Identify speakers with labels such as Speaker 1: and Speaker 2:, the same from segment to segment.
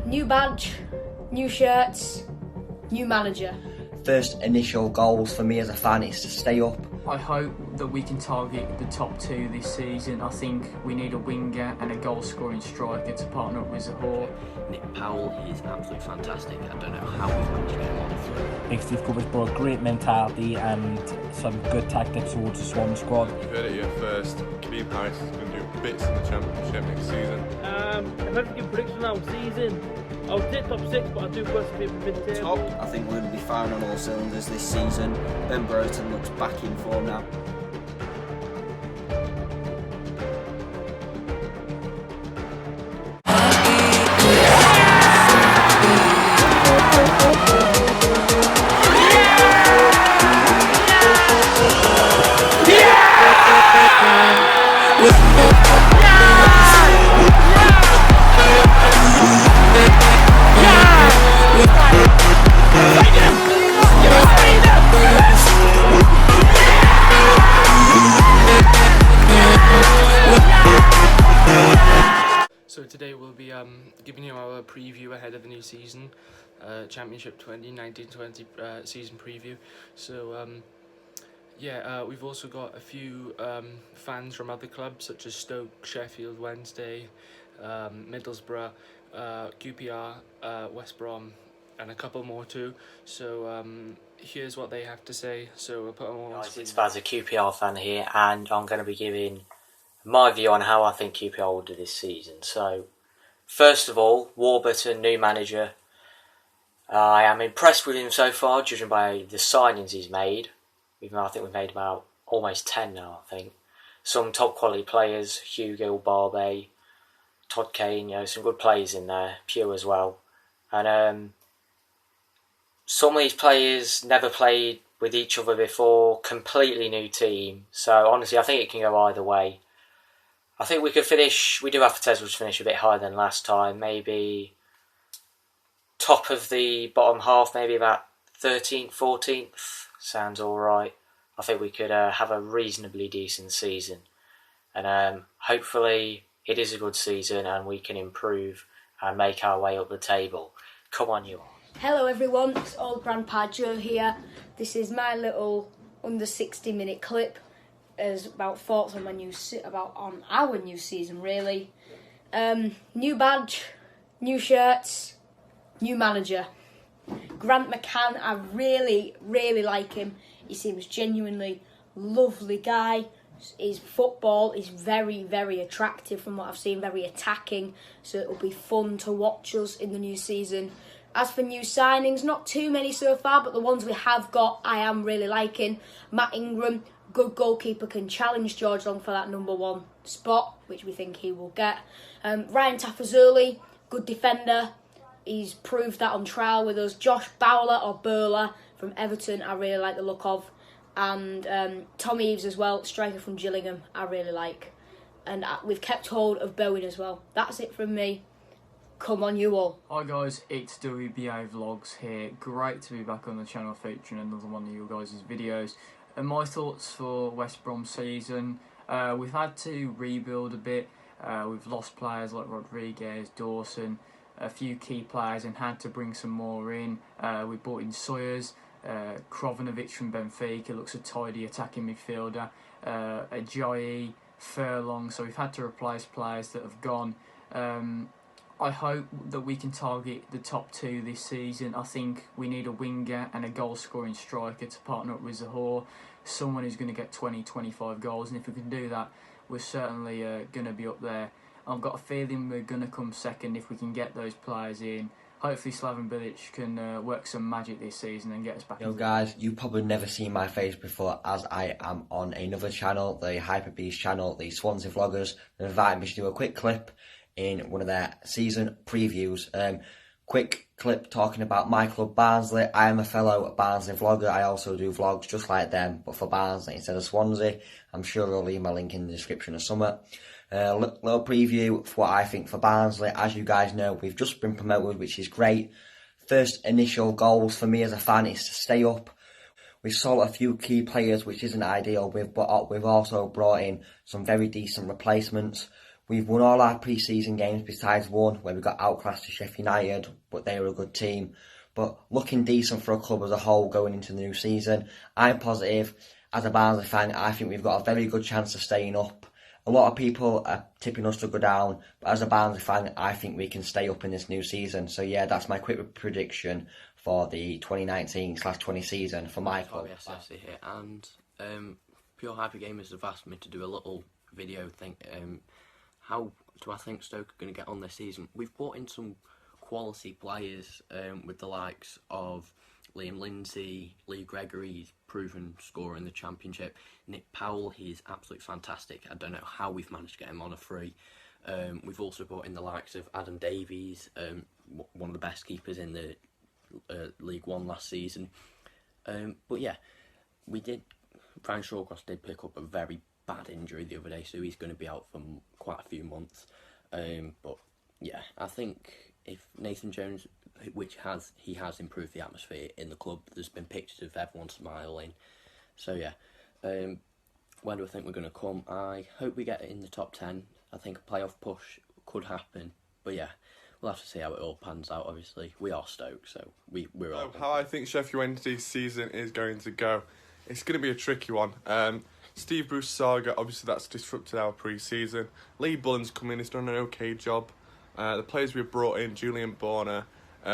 Speaker 1: New badge, new shirts, new manager.
Speaker 2: First initial goals for me as a fan is to stay up.
Speaker 3: I hope that we can target the top two this season. I think we need a winger and a goal-scoring striker to partner up with Zaha.
Speaker 4: Nick Powell is absolutely fantastic. I don't know how we've managed to get him on the through.
Speaker 5: Big Steve Covers brought a great mentality and some good tactics towards the Swan squad.
Speaker 6: You've heard it here first. Keane Paris is going to do bits in the Championship next season.
Speaker 7: If I have to give predictions now season, I would say top 6, but I do possibly mid-table.
Speaker 8: I think we're going to be firing on all cylinders this season. Ben Broughton looks back in form now.
Speaker 9: So today we'll be giving you our preview ahead of the new season, Championship 2019-20 season preview. So we've also got a few fans from other clubs such as Stoke, Sheffield, Wednesday, Middlesbrough, QPR, West Brom, and a couple more too. So here's what they have to say. So we'll put them all on
Speaker 4: Guys,
Speaker 9: screen.
Speaker 4: it's Baz, a QPR fan here, and I'm going to be giving my view on how I think QPR will do this season. So, first of all, Warburton, new manager. I am impressed with him so far, judging by the signings he's made. Even though I think we've made about almost 10 now, I think. Some top quality players, Hugo, Barbe, Todd Kane, some good players in there, Pugh as well. And some of these players never played with each other before, completely new team. So honestly, I think it can go either way. I think we could finish, we do have to finish a bit higher than last time, maybe top of the bottom half, maybe about 13th, 14th, sounds alright. I think we could have a reasonably decent season, and hopefully it is a good season and we can improve and make our way up the table. Come on, you all.
Speaker 1: Hello everyone, it's Old Grandpa Joe here. This is my little under 60-minute clip as about thoughts on on our new season really. New badge, new shirts, new manager. Grant McCann, I really like him. He seems genuinely lovely guy. His football is very attractive from what I've seen, very attacking, so it'll be fun to watch us in the new season. As for new signings, not too many so far, but the ones we have got I am really liking. Matt Ingram, good goalkeeper, can challenge George Long for that #1 spot, which we think he will get. Ryan Tafazuli, good defender. He's proved that on trial with us. Josh Bowler or Bowler from Everton, I really like the look of. And Tom Eaves as well, striker from Gillingham, I really like. And we've kept hold of Bowen as well. That's it from me. Come on, you all.
Speaker 3: Hi guys, it's WBA Vlogs here. Great to be back on the channel featuring another one of you guys' videos. And my thoughts for West Brom season. We've had to rebuild a bit. We've lost players like Rodriguez, Dawson, a few key players, and had to bring some more in. We brought in Sawyers, Krovanovic from Benfica, looks a tidy attacking midfielder, Ajayi, Furlong, so we've had to replace players that have gone. I hope that we can target the top two this season. I think we need a winger and a goal-scoring striker to partner up with Zaha, someone who's going to get 20-25 goals, and if we can do that, we're certainly going to be up there. I've got a feeling we're going to come second if we can get those players in. Hopefully Slaven Bilic can work some magic this season and get us back.
Speaker 2: Yo guys, you've probably never seen my face before, as I am on another channel, the Hyperbeast channel, the Swansea Vloggers. They invited me to do a quick clip in one of their season previews. Quick clip talking about my club Barnsley. I am a fellow Barnsley vlogger. I also do vlogs just like them, but for Barnsley instead of Swansea. I'm sure I'll leave my link in the description or somewhere. Little preview for what I think for Barnsley. As you guys know, we've just been promoted, which is great. First initial goals for me as a fan is to stay up. We've sold a few key players, which isn't ideal, but we've also brought in some very decent replacements. We've won all our pre-season games besides one where we got outclassed to Sheffield United, but they were a good team. But looking decent for a club as a whole going into the new season. I'm positive. As a Barnsley fan, I think we've got a very good chance of staying up. A lot of people are tipping us to go down, but as a Barnsley fan, I think we can stay up in this new season. So yeah, that's my quick prediction for the 2019/20 season for my club.
Speaker 10: SCFC here, and Pure Hyper Gamers have asked me to do a little video thing. How do I think Stoke are going to get on this season? We've brought in some quality players with the likes of Liam Lindsay, Lee Gregory, proven scorer in the Championship. Nick Powell, he's absolutely fantastic. I don't know how we've managed to get him on a free. We've also brought in the likes of Adam Davies, one of the best keepers in the League One last season. But yeah, Brian Shawcross did pick up a very bad injury the other day, so he's going to be out for quite a few months. But yeah, I think if Nathan Jones, he has improved the atmosphere in the club. There's been pictures of everyone smiling. So yeah, where do I think we're going to come? I hope we get it in the top 10. I think a playoff push could happen. But yeah, we'll have to see how it all pans out. Obviously, we are Stoke, so we're all.
Speaker 6: How I think Sheffield Wednesday's season is going to go. It's going to be a tricky one. Steve Bruce saga, obviously that's disrupted our pre-season. Lee Bullen's come in, he's done an okay job. The players we've brought in, Julian Borner,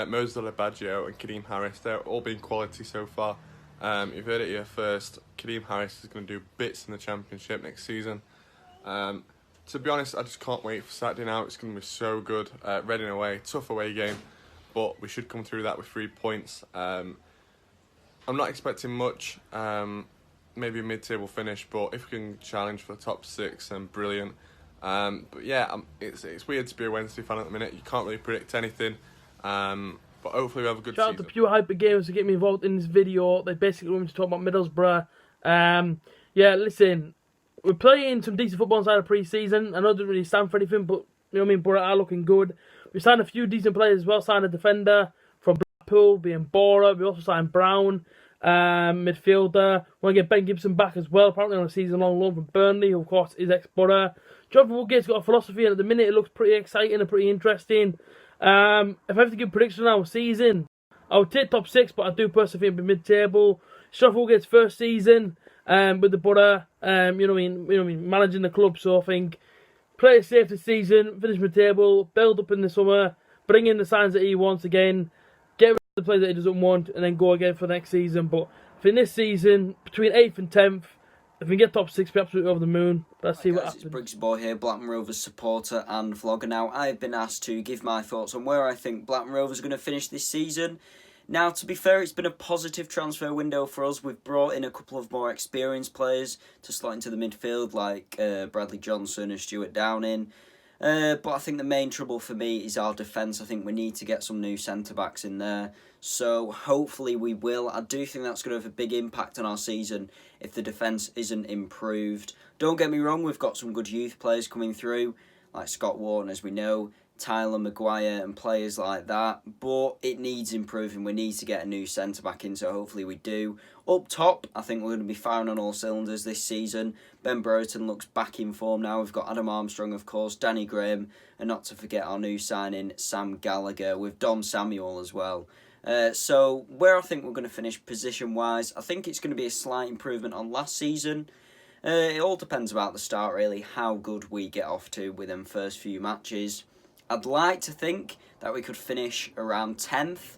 Speaker 6: Moses Baggio and Kadeem Harris, they're all been quality so far. You've heard it here first, Kadeem Harris is going to do bits in the Championship next season. To be honest, I just can't wait for Saturday now. It's going to be so good. Reading away, tough away game, but we should come through that with 3 points. I'm not expecting much, maybe a mid-table finish, but if we can challenge for the top 6, then brilliant. But yeah, it's weird to be a Wednesday fan at the minute. You can't really predict anything, but hopefully we have a good season.
Speaker 7: Shout out to Pure Hyper Gamers to get me involved in this video. They basically want me to talk about Middlesbrough. Yeah, listen, we're playing some decent football inside of pre-season. I know it doesn't really stand for anything, but you know what I mean, Borough are looking good. We signed a few decent players as well. Signed a defender from Blackpool, being Bora. We also signed Brown, midfielder. Want to get Ben Gibson back as well, apparently on a season-long loan from Burnley, who of course is ex-Borough. Jonathan Woodgate's got a philosophy, and at the minute it looks pretty exciting and pretty interesting. If I have to give predictions on our season, I would take top 6, but I do personally think it'll be mid-table. Jonathan Woodgate's first season with the Borough, you know what I mean, managing the club, so I think play it safe this season, finish mid-table, build up in the summer, bring in the signs that he wants again, get rid of the players that he doesn't want, and then go again for next season. But for this season, between 8th and 10th, if we can get top 6, we're absolutely over the moon. Let's see what happens.
Speaker 8: It's Briggs Boy here, Blackburn Rovers supporter and vlogger. Now, I've been asked to give my thoughts on where I think Blackburn Rovers are going to finish this season. Now, to be fair, it's been a positive transfer window for us. We've brought in a couple of more experienced players to slot into the midfield, like Bradley Johnson and Stuart Downing. But I think the main trouble for me is our defence. I think we need to get some new centre-backs in there. So hopefully we will. I do think that's going to have a big impact on our season if the defence isn't improved. Don't get me wrong, we've got some good youth players coming through, like Scott Wharton, as we know, Tyler Maguire and players like that. But it needs improving. We need to get a new centre-back in, so hopefully we do. Up top, I think we're going to be firing on all cylinders this season. Ben Brereton looks back in form now. We've got Adam Armstrong, of course, Danny Graham, and not to forget our new signing, Sam Gallagher, with Dom Samuel as well. So where I think we're going to finish position-wise, I think it's going to be a slight improvement on last season. It all depends about the start, really, how good we get off to within first few matches. I'd like to think that we could finish around 10th,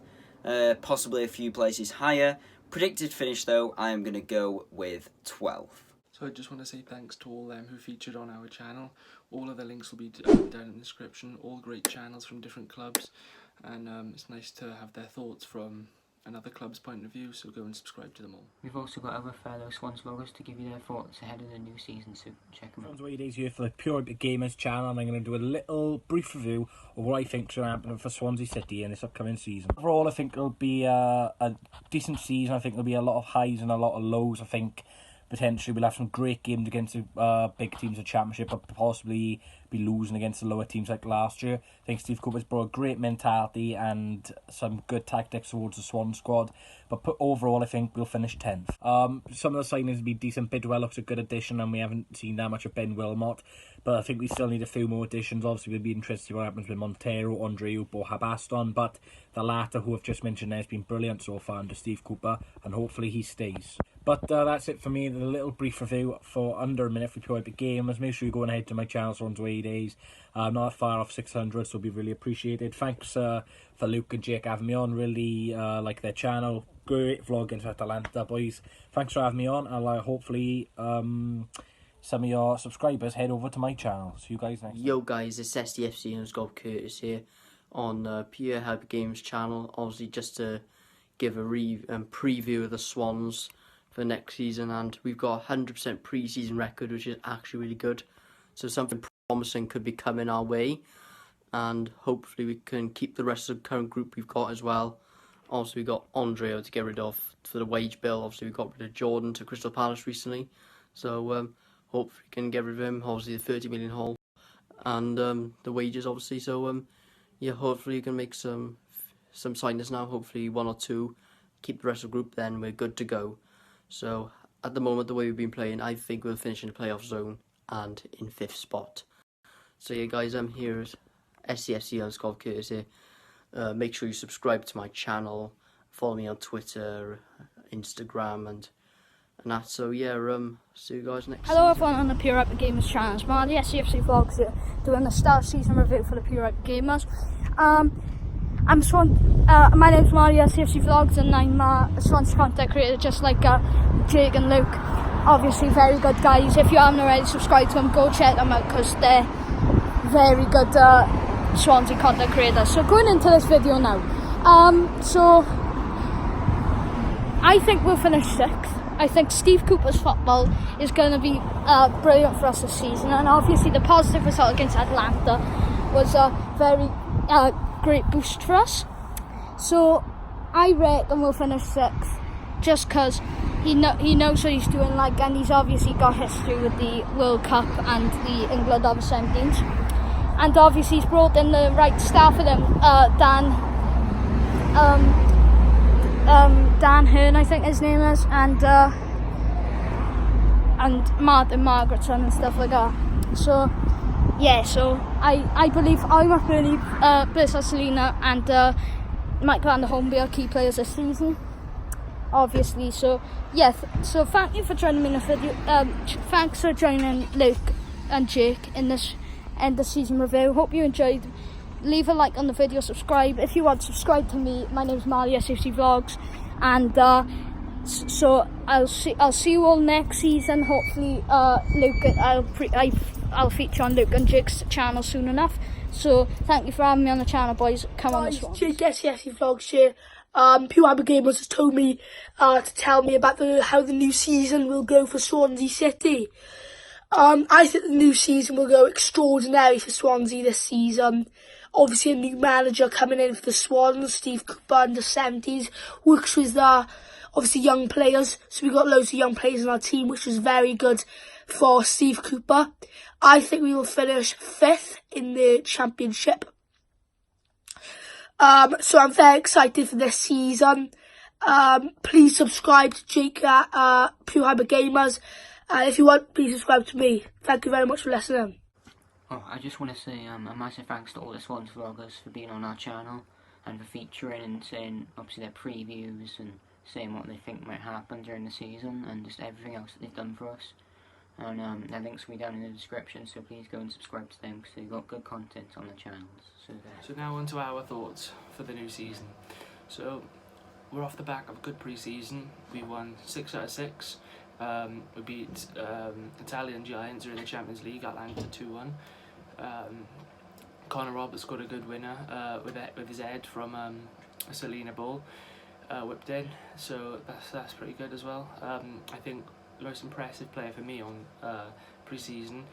Speaker 8: possibly a few places higher. Predicted finish, though, I am going to go with 12th.
Speaker 9: So I just want to say thanks to all them who featured on our channel. All of the links will be down in the description. All great channels from different clubs, and it's nice to have their thoughts from another club's point of view, so go and subscribe to them all.
Speaker 11: We've also got other fellow Swans vloggers to give you their thoughts ahead of the new season, so check them out.
Speaker 5: What it is here for the Pure Hyper Gamers channel, and I'm going to do a little brief review of what I think is going to happen for Swansea City in this upcoming season. Overall, I think it'll be a decent season. I think there'll be a lot of highs and a lot of lows. I think potentially we'll have some great games against big teams of the Championship, but possibly be losing against the lower teams like last year. I think Steve Cooper's brought a great mentality and some good tactics towards the Swan squad. But overall, I think we'll finish 10th. Some of the signings have been decent. Bidwell looks a good addition, and we haven't seen that much of Ben Wilmot. But I think we still need a few more additions. Obviously, we'll be interested to see what happens with Montero, Andreu, Bohabaston. But the latter, who I've just mentioned there, has been brilliant so far under Steve Cooper, and hopefully he stays. But that's it for me. The little brief review for under a minute for Pure Epic Gamers. Make sure you go ahead to my channel, Swans Away Days. Not far off 600, so it'll be really appreciated. Thanks for Luke and Jake having me on. Really like their channel. Great vlog into Atalanta, boys. Thanks for having me on. I'll hopefully some of your subscribers head over to my channel. See you guys next time.
Speaker 10: Yo guys, it's SCFC and Scott Curtis here on Pure Epic Games channel. Obviously just to give a preview of the Swans for next season, and we've got a 100% pre-season record, which is actually really good. So something promising could be coming our way, and hopefully we can keep the rest of the current group we've got as well. Also, we got Andreu to get rid of for the wage bill. Obviously, we got rid of Jordan to Crystal Palace recently, so hopefully we can get rid of him. Obviously, the 30 million haul and the wages, obviously. So yeah, hopefully you can make some signings now. Hopefully 1 or 2. Keep the rest of the group, then we're good to go. So at the moment, the way we've been playing, I think we'll finish in the playoff zone and in 5th spot. So yeah, guys, I'm here at SCFC _ Curtis here. Make sure you subscribe to my channel, follow me on Twitter, Instagram, and that. So yeah, see you guys next.
Speaker 12: Hello everyone on the Pure Epic Gamers channel. It's Marley, SCFC Vlogs here, doing the start season review for the Pure Epic Gamers. My name's Marley, SCFC Vlogs, and I'm a Swans content creator just like Jake and Luke. Obviously very good guys. If you haven't already subscribed to them, go check them out because they're very good Swansea content creators. So going into this video now, so I think we'll finish 6th. I think Steve Cooper's football is going to be brilliant for us this season, and obviously the positive result against Atlanta was a very great boost for us. So I reckon we'll finish 6th, just because he knows what he's doing, and he's obviously got history with the World Cup and the England over 17s, and obviously he's brought in the right staff with him. Dan Hearn, I think his name is, and Martin Margaretson and stuff like that. So yeah, so I believe Mark Burnley, Blaise Selina, and Michael van der Homby are key players this season, obviously. So yeah, so thank you for joining me in the video. Thanks for joining Luke and Jake in this end of season review. Hope you enjoyed. Leave a like on the video, subscribe if you want. Subscribe to me. My name's Marley, SCFC Vlogs, and so I'll see you all next season. Hopefully, I'll feature on Luke and Jake's channel soon enough. So thank you for having me on the channel, boys. Come on, Swans.
Speaker 13: Jake, SCFC Vlogs here. Pure Epic Gamers has told me to tell me about how the new season will go for Swansea City. I think the new season will go extraordinary for Swansea this season. Obviously, a new manager coming in for the Swans, Steve Cooper, under 70s, works with obviously young players. So we've got loads of young players in our team, which is very good for Steve Cooper. I think we will finish 5th in the Championship. So I'm very excited for this season. Please subscribe to Jake at Pure Epic Gamers. If you want, please subscribe to me. Thank you very much for listening.
Speaker 11: Oh, I just want to say a massive thanks to all the Swans vloggers for being on our channel and for featuring and saying obviously their previews and saying what they think might happen during the season and just everything else that they've done for us. And their links will be down in the description, so please go and subscribe to them because they've got good content on the channels.
Speaker 9: So now on to our thoughts for the new season. So we're off the back of a good pre-season. We won 6 out of 6. We beat Italian giants who are in the Champions League, Atlanta 2-1. Connor Roberts scored a good winner with his head from a Selina ball whipped in, so that's pretty good as well. I think the most impressive player for me on pre-season,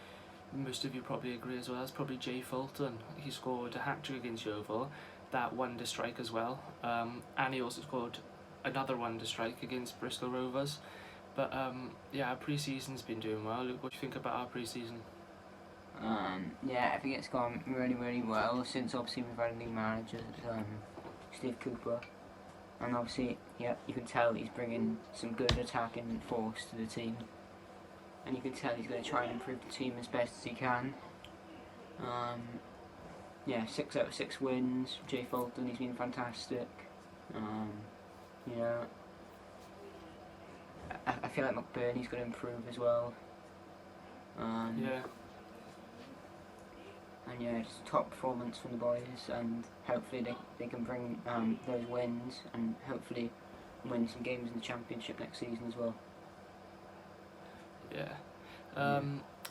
Speaker 9: most of you probably agree as well, is probably Jay Fulton. He scored a hat-trick against Yeovil, that wonder strike as well, and he also scored another wonder strike against Bristol Rovers. But yeah, our pre-season's been doing well. Luke, what do you think about our pre-season?
Speaker 11: Yeah, I think it's gone really, really well since obviously we've had a new manager, Steve Cooper. And obviously, yeah, you can tell he's bringing some good attacking force to the team. And you can tell he's going to try and improve the team as best as he can. Yeah, 6 out of 6 wins. Jay Fulton, he's been fantastic. You know, I feel like McBurney's going to improve as well.
Speaker 3: Yeah.
Speaker 11: And yeah, it's top performance from the boys, and hopefully they can bring those wins and hopefully win some games in the Championship next season as well.
Speaker 3: Yeah.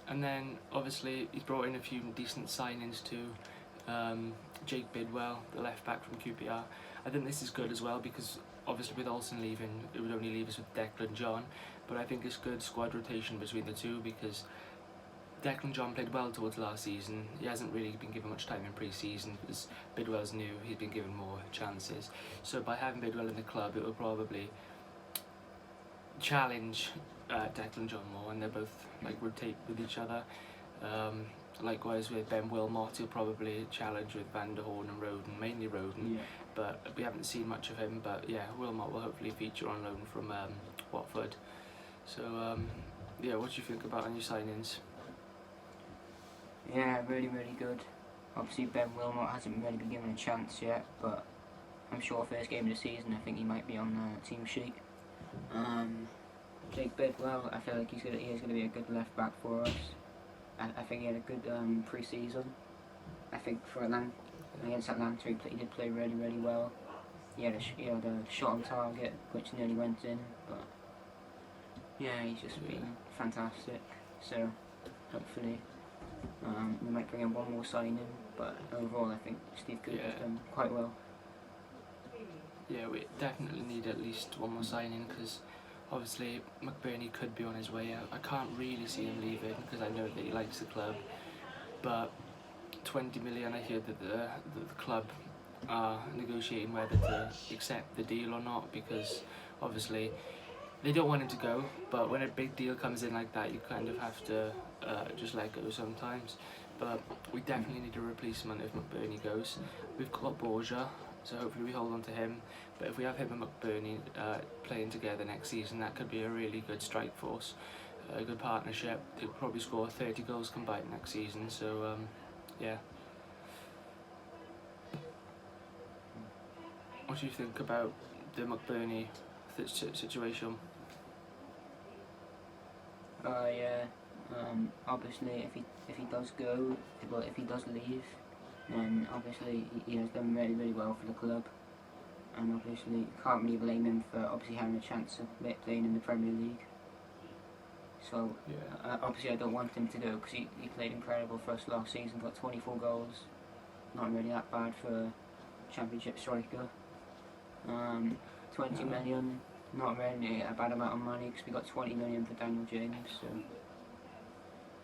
Speaker 3: And then obviously he's brought in a few decent signings too. Jake Bidwell, the left back from QPR. I think this is good as well because obviously with Olsen leaving, it would only leave us with Declan John. But I think it's good squad rotation between the two because Declan John played well towards last season. He hasn't really been given much time in pre-season because Bidwell's new. He's been given more chances. So by having Bidwell in the club, it will probably challenge Declan John more, and they both like rotate with each other. Likewise with Ben Wilmot, he'll probably challenge with Van der Horn and Roden, mainly Roden.
Speaker 11: Yeah.
Speaker 3: But we haven't seen much of him. But yeah, Wilmot will hopefully feature on loan from Watford. So yeah, what do you think about our new signings?
Speaker 11: Yeah, really, really good. Obviously Ben Wilmot hasn't really been given a chance yet, but I'm sure first game of the season I think he might be on the team sheet. Jake Bidwell, I feel like he is going to be a good left back for us. I think he had a good pre-season. I think for against Atlanta he did play really, really well. He had a shot on target which nearly went in, but yeah, he's just been fantastic. So hopefully we might bring in one more signing, but overall I think Steve Cooper's done quite well.
Speaker 3: Yeah, we definitely need at least one more signing because obviously McBurney could be on his way out. I can't really see him leaving because I know that he likes the club, but 20 million, I hear that the club are negotiating whether to accept the deal or not because obviously they don't want him to go, but when a big deal comes in like that you kind of have to just let go sometimes. But we definitely need a replacement if McBurney goes. We've got Borja, so hopefully we hold on to him, but if we have him and McBurney playing together next season, that could be a really good strike force, a good partnership. They'll probably score 30 goals combined next season, so yeah. What do you think about the McBurney situation?
Speaker 11: Yeah. Obviously, if he does go, well, if he does leave, then obviously he has done really, really well for the club, and obviously can't really blame him for obviously having a chance of playing in the Premier League. So obviously I don't want him to go because he played incredible for us last season, got 24 goals, not really that bad for a Championship striker. 20 million, not really a bad amount of money because we got 20 million for Daniel James, so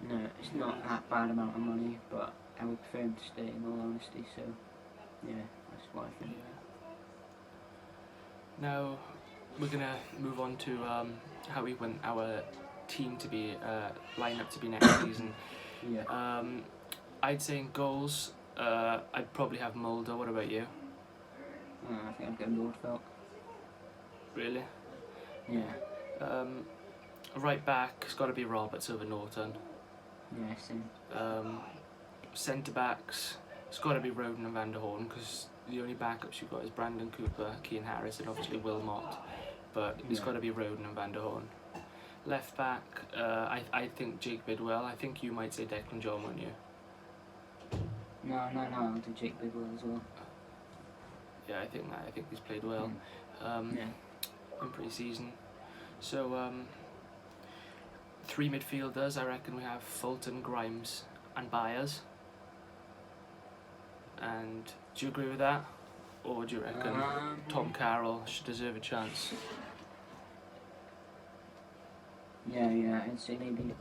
Speaker 11: no, it's not that bad amount of money, but I would prefer him to stay in all honesty, so yeah, that's what I think.
Speaker 3: Now we're going to move on to how we want our team to be line up to be next season.
Speaker 11: Yeah.
Speaker 3: I'd say in goals, I'd probably have Mulder. What about you?
Speaker 11: I think I'd go Nordfeldt.
Speaker 3: Really?
Speaker 11: Yeah.
Speaker 3: Right back, it's got to be Roberts over Norton.
Speaker 11: Yeah, same.
Speaker 3: Centre backs, it's got to be Roden and Van der Horn because the only backups you've got is Brandon Cooper, Keane Harris, and obviously Wilmot. But it's got to be Roden and Van der Horn. Left back, I think Jake Bidwell. I think you might say Declan John, wouldn't you?
Speaker 11: No, I'll do Jake Bidwell as well.
Speaker 3: Yeah, I think he's played well in pre-season. So 3 midfielders, I reckon we have Fulton, Grimes and Byers. And do you agree with that? Or do you reckon Tom Carroll should deserve a chance?
Speaker 11: Yeah, I'd say maybe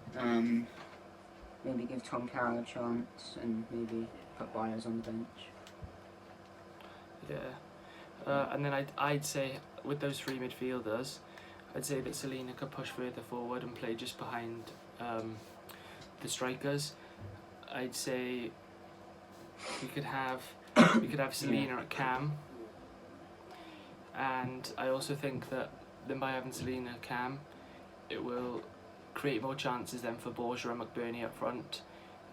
Speaker 11: give Tom Carroll a chance and maybe put Byers on the bench.
Speaker 3: Yeah, and then I'd say with those 3 midfielders, I'd say that Selena could push further forward and play just behind the strikers.
Speaker 9: I'd say we could have Selena at cam, and I also think that then by having Selena at cam, it will create more chances then for Borgia and McBurney up front.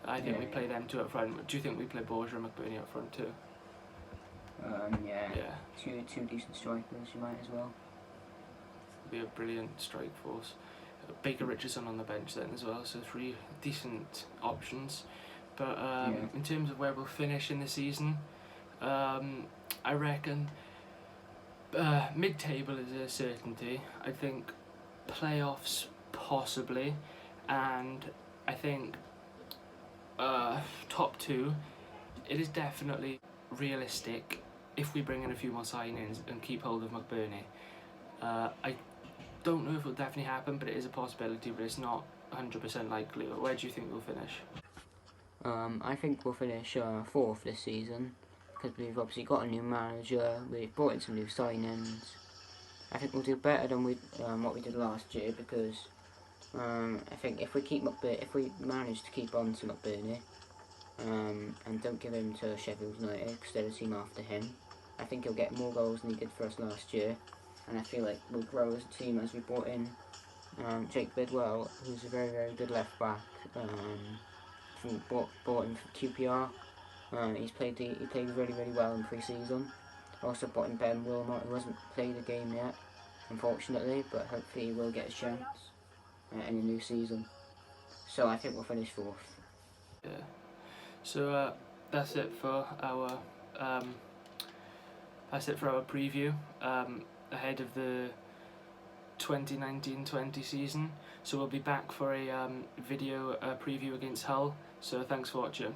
Speaker 9: I think we play them two up front. Do you think we play Borgia and McBurney up front too?
Speaker 11: Yeah. Two decent strikers, you might as well.
Speaker 9: Be a brilliant strike force. Baker Richardson on the bench then as well, so 3 decent options. But in terms of where we'll finish in the season, I reckon mid-table is a certainty. I think playoffs possibly, and I think top 2, it is definitely realistic if we bring in a few more signings and keep hold of McBurney. I don't know if it'll definitely happen, but it is a possibility, but it's not 100% likely. Where do you think we'll finish?
Speaker 11: I think we'll finish 4th this season, because we've obviously got a new manager, we've brought in some new signings. I think we'll do better than what we did last year, because I think if we manage to keep on to McBurney, and don't give him to Sheffield United, instead of team after him, I think he'll get more goals than he did for us last year, and I feel like we'll grow as a team as we brought in Jake Bidwell, who's a very, very good left back. Bought him from QPR. He played really, really well in pre-season. Also bought in Ben Wilmot, who hasn't played a game yet, unfortunately, but hopefully he will get a chance in the new season. So I think we'll finish 4th.
Speaker 9: Yeah. So that's it for our preview ahead of the 2019-20 season. So we'll be back for a video preview against Hull. So thanks for watching.